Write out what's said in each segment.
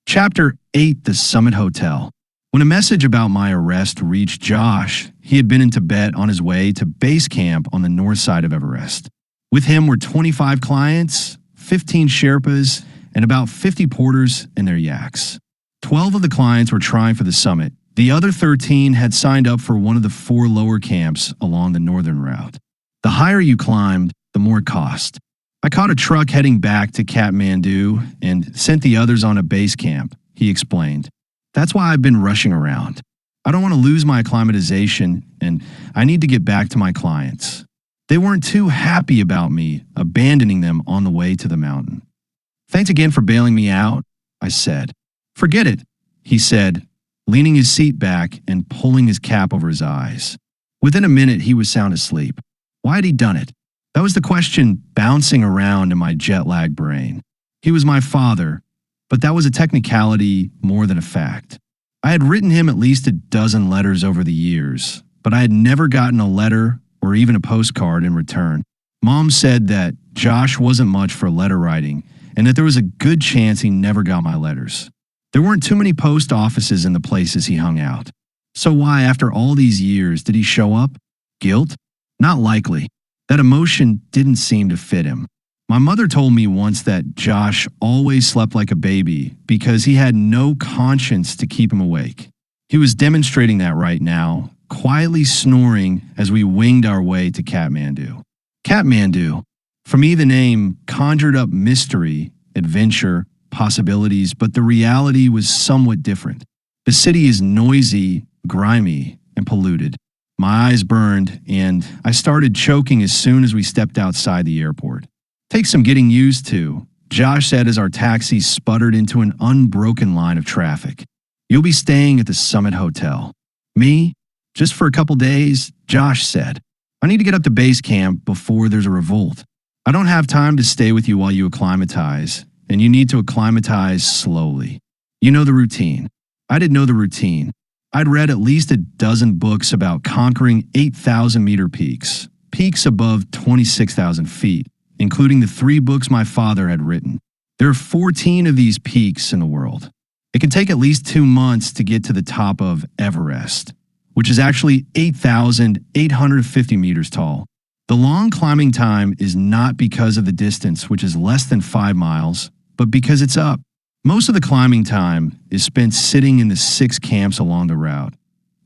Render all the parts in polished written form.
Chapter 8: The Summit Hotel. When a message about my arrest reached Josh, he had been in Tibet on his way to base camp on the north side of Everest. With him were 25 clients, 15 Sherpas, and about 50 porters and their yaks. 12 of the clients were trying for the summit. The other 13 had signed up for one of the 4 lower camps along the northern route. The higher you climbed, the more it cost. I caught a truck heading back to Kathmandu and sent the others on a base camp, he explained. That's why I've been rushing around. I don't want to lose my acclimatization, and I need to get back to my clients. They weren't too happy about me abandoning them on the way to the mountain. Thanks again for bailing me out, I said. Forget it, he said, leaning his seat back and pulling his cap over his eyes. Within a minute, he was sound asleep. Why had he done it? That was the question bouncing around in my jet-lagged brain. He was my father, but that was a technicality more than a fact. I had written him at least a dozen letters over the years, but I had never gotten a letter or even a postcard in return. Mom said that Josh wasn't much for letter writing and that there was a good chance he never got my letters. There weren't too many post offices in the places he hung out. So why, after all these years, did he show up? Guilt? Not likely. That emotion didn't seem to fit him. My mother told me once that Josh always slept like a baby because he had no conscience to keep him awake. He was demonstrating that right now, quietly snoring as we winged our way to Kathmandu. Kathmandu. For me, the name conjured up mystery, adventure, possibilities, but the reality was somewhat different. The city is noisy, grimy, and polluted. My eyes burned, and I started choking as soon as we stepped outside the airport. Takes some getting used to, Josh said as our taxi sputtered into an unbroken line of traffic. You'll be staying at the Summit Hotel. Me? Just for a couple days, Josh said. I need to get up to base camp before there's a revolt. I don't have time to stay with you while you acclimatize, and you need to acclimatize slowly. You know the routine. I didn't know the routine. I'd read at least a dozen books about conquering 8,000-meter peaks, peaks above 26,000 feet, including the 3 books my father had written. There are 14 of these peaks in the world. It can take at least 2 months to get to the top of Everest, which is actually 8,850 meters tall. The long climbing time is not because of the distance, which is less than 5 miles, but because it's up. Most of the climbing time is spent sitting in the 6 camps along the route,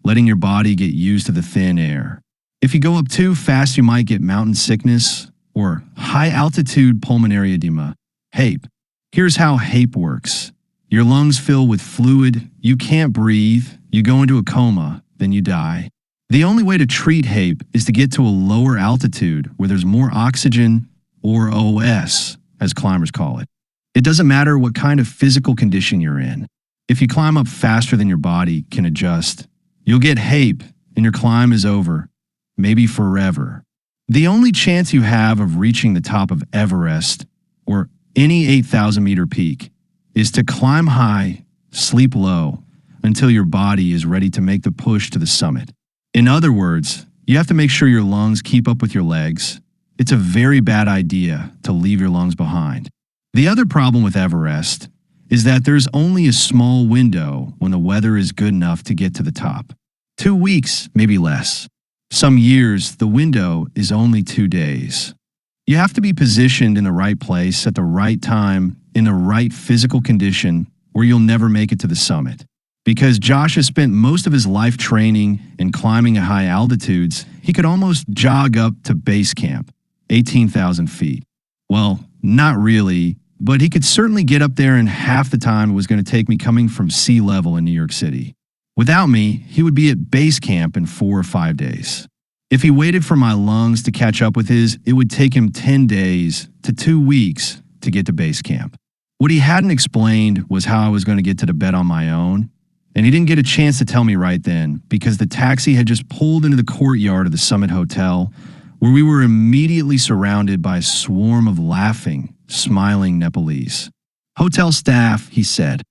letting your body get used to the thin air. If you go up too fast, you might get mountain sickness or high-altitude pulmonary edema, HAPE. Here's how HAPE works. Your lungs fill with fluid, you can't breathe, you go into a coma, then you die. The only way to treat HAPE is to get to a lower altitude where there's more oxygen, or OS, as climbers call it. It doesn't matter what kind of physical condition you're in. If you climb up faster than your body can adjust, you'll get HAPE and your climb is over, maybe forever. The only chance you have of reaching the top of Everest, or any 8,000-meter peak, is to climb high, sleep low, until your body is ready to make the push to the summit. In other words, you have to make sure your lungs keep up with your legs. It's a very bad idea to leave your lungs behind. The other problem with Everest is that there's only a small window when the weather is good enough to get to the top. 2 weeks, maybe less. Some years, the window is only 2 days. You have to be positioned in the right place at the right time in the right physical condition or you'll never make it to the summit. Because Josh has spent most of his life training and climbing at high altitudes, he could almost jog up to base camp, 18,000 feet. Well, not really, but he could certainly get up there in half the time it was going to take me coming from sea level in New York City. Without me, he would be at base camp in 4 or 5 days. If he waited for my lungs to catch up with his, it would take him 10 days to 2 weeks to get to base camp. What he hadn't explained was how I was going to get to the bed on my own, and he didn't get a chance to tell me right then because the taxi had just pulled into the courtyard of the Summit Hotel, where we were immediately surrounded by a swarm of laughing, smiling Nepalese. Hotel staff, he said.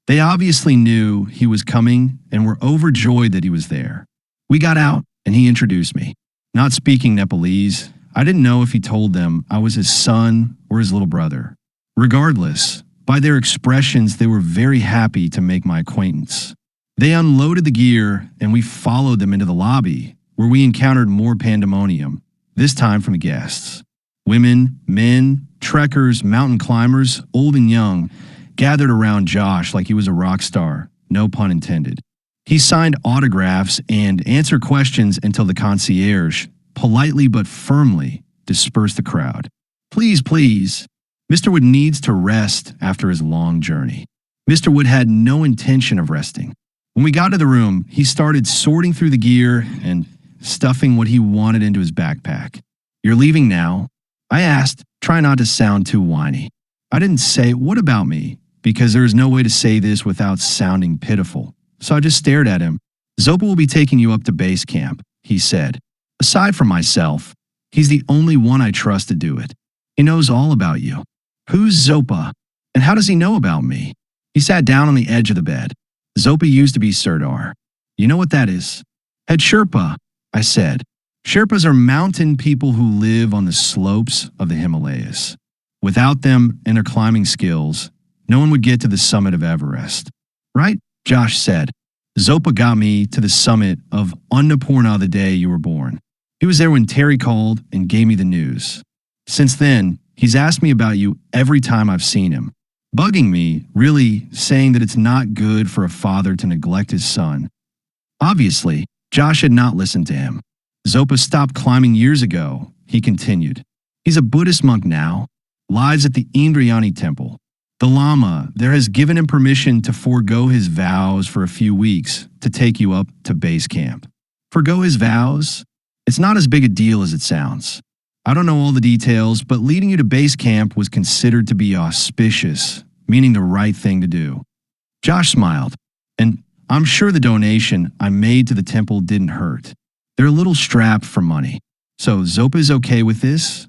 They obviously knew he was coming and were overjoyed that he was there. We got out, and he introduced me. Not speaking Nepalese, I didn't know if he told them I was his son or his little brother. Regardless, By their expressions, they were very happy to make my acquaintance. They unloaded the gear, and we followed them into the lobby, where we encountered more pandemonium, this time from the guests. Women, men, trekkers, mountain climbers, old and young, gathered around Josh like he was a rock star, no pun intended. He signed autographs and answered questions until the concierge, politely but firmly, dispersed the crowd. Please, please. Mr. Wood needs to rest after his long journey. Mr. Wood had no intention of resting. When we got to the room, he started sorting through the gear and stuffing what he wanted into his backpack. You're leaving now? I asked, trying not to sound too whiny. I didn't say, what about me? Because there is no way to say this without sounding pitiful. So I just stared at him. Zopa will be taking you up to base camp, he said. Aside from myself, he's the only one I trust to do it. He knows all about you. Who's Zopa? And how does he know about me? He sat down on the edge of the bed. Zopa used to be Sirdar. You know what that is? Head Sherpa, I said. Sherpas are mountain people who live on the slopes of the Himalayas. Without them and their climbing skills, no one would get to the summit of Everest. Right? Josh said. Zopa got me to the summit of Annapurna the day you were born. He was there when Terry called and gave me the news. Since then, he's asked me about you every time I've seen him, bugging me, really saying that it's not good for a father to neglect his son. Obviously, Josh had not listened to him. Zopa stopped climbing years ago, he continued. He's a Buddhist monk now, lives at the Indrayani temple. The Lama there has given him permission to forego his vows for a few weeks to take you up to base camp. Forgo his vows? It's not as big a deal as it sounds. I don't know all the details, but leading you to base camp was considered to be auspicious, meaning the right thing to do. Josh smiled, and I'm sure the donation I made to the temple didn't hurt. They're a little strapped for money. So Zopa is okay with this?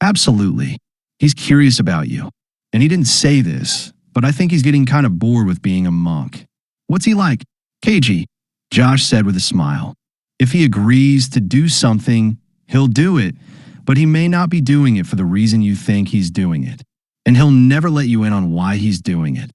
Absolutely. He's curious about you. And he didn't say this, but I think he's getting kind of bored with being a monk. What's he like? Cagey, Josh said with a smile. If he agrees to do something, he'll do it, but he may not be doing it for the reason you think he's doing it. And he'll never let you in on why he's doing it.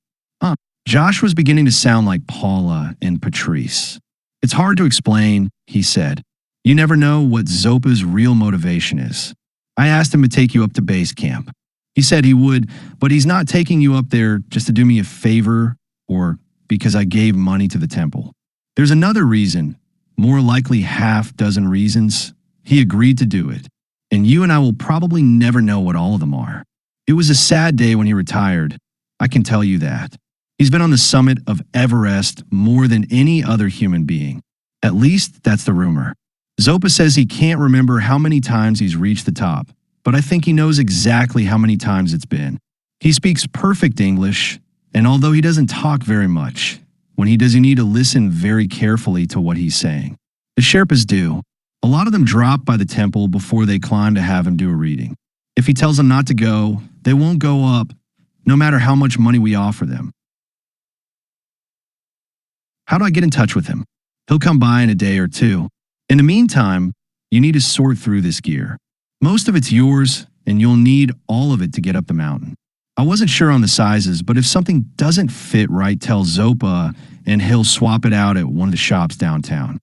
Josh was beginning to sound like Paula and Patrice. It's hard to explain, he said. You never know what Zopa's real motivation is. I asked him to take you up to base camp. He said he would, but he's not taking you up there just to do me a favor or because I gave money to the temple. There's another reason, more likely half dozen reasons, he agreed to do it. And you and I will probably never know what all of them are. It was a sad day when he retired. I can tell you that. He's been on the summit of Everest more than any other human being. At least that's the rumor. Zopa says he can't remember how many times he's reached the top, but I think he knows exactly how many times it's been. He speaks perfect English, and although he doesn't talk very much, when he does, you need to listen very carefully to what he's saying. The Sherpas do. A lot of them drop by the temple before they climb to have him do a reading. If he tells them not to go, they won't go up, no matter how much money we offer them. How do I get in touch with him? He'll come by in a day or two. In the meantime, you need to sort through this gear. Most of it's yours, and you'll need all of it to get up the mountain. I wasn't sure on the sizes, but if something doesn't fit right, tell Zopa, and he'll swap it out at one of the shops downtown.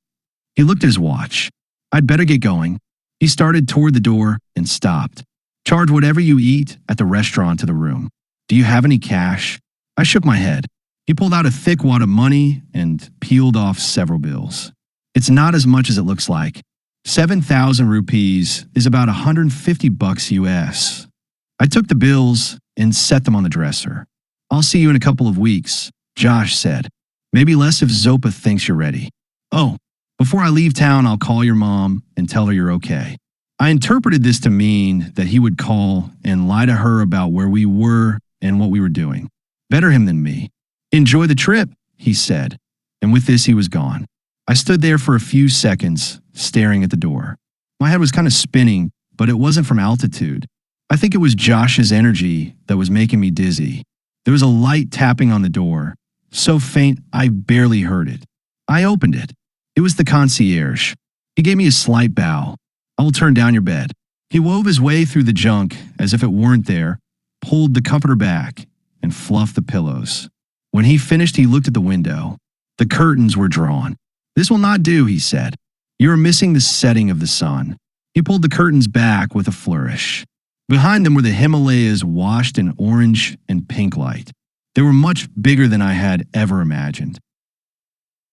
He looked at his watch. I'd better get going. He started toward the door and stopped. Charge whatever you eat at the restaurant to the room. Do you have any cash? I shook my head. He pulled out a thick wad of money and peeled off several bills. It's not as much as it looks like. 7,000 rupees is about $150 US. I took the bills and set them on the dresser. I'll see you in a couple of weeks, Josh said. Maybe less if Zopa thinks you're ready. Oh, before I leave town, I'll call your mom and tell her you're okay. I interpreted this to mean that he would call and lie to her about where we were and what we were doing. Better him than me. Enjoy the trip, he said. And with this, he was gone. I stood there for a few seconds, staring at the door. My head was kind of spinning, but it wasn't from altitude. I think it was Josh's energy that was making me dizzy. There was a light tapping on the door, so faint I barely heard it. I opened it. It was the concierge. He gave me a slight bow. I will turn down your bed. He wove his way through the junk as if it weren't there, pulled the comforter back, and fluffed the pillows. When he finished, he looked at the window. The curtains were drawn. "This will not do," he said. "You are missing the setting of the sun." He pulled the curtains back with a flourish. Behind them were the Himalayas washed in orange and pink light. They were much bigger than I had ever imagined.